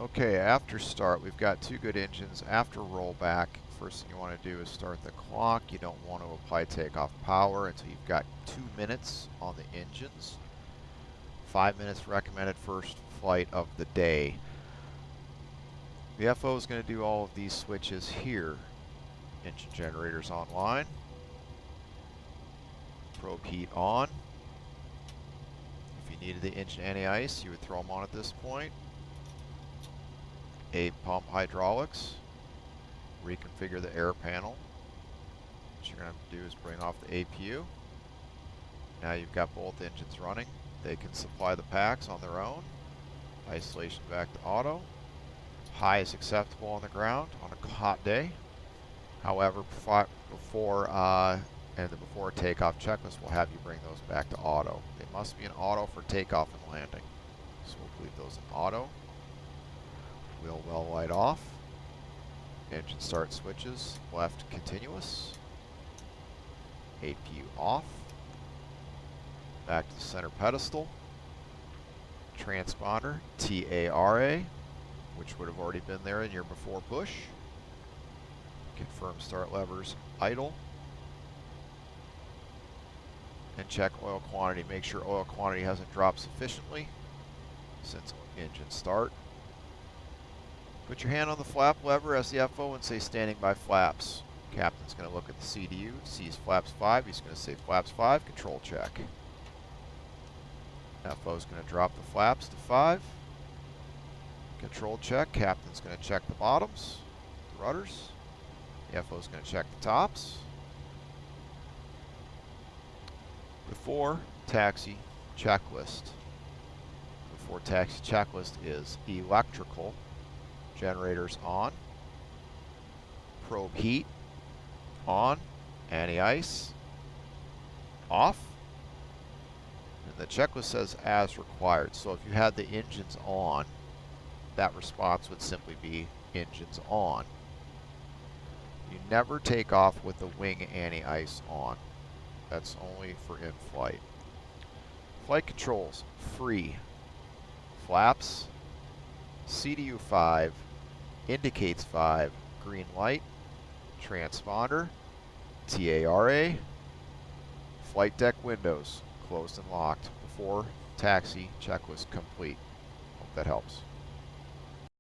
Okay, after start, we've got two good engines. After rollback, first thing you want to do is start the clock. You don't want to apply takeoff power until you've got 2 minutes on the engines. 5 minutes recommended first flight of the day. The FO is going to do all of these switches here. Engine generators online. Probe heat on. If you needed the engine anti-ice, you would throw them on at this point. A pump hydraulics. Reconfigure the air panel. What you're going to have to do is bring off the APU. Now you've got both engines running. They can supply the packs on their own. Isolation back to auto. High is acceptable on the ground on a hot day. However, before a takeoff checklist will have you bring those back to auto. They must be in auto for takeoff and landing. So we'll leave those in auto. Wheel well light off. Engine start switches, left continuous. APU off. Back to the center pedestal. Transponder, TARA, which would have already been there in your before push. Confirm start levers idle. And check oil quantity. Make sure oil quantity hasn't dropped sufficiently since engine start. Put your hand on the flap lever as the FO and say standing by flaps. Captain's going to look at the CDU, sees flaps 5, he's going to say flaps 5, control check. FO's going to drop the flaps to 5. Control check, Captain's going to check the bottoms, the rudders. The FO's going to check the tops. Before taxi checklist. Before taxi checklist is electrical. Generators on. Probe heat on. Anti-ice off. And the checklist says as required. So if you had the engines on, that response would simply be engines on. You never take off with the wing anti-ice on. That's only for in-flight. Flight controls, free. Flaps, CDU 5, indicates 5, green light, transponder, TARA, flight deck windows, closed and locked before taxi checklist complete. Hope that helps.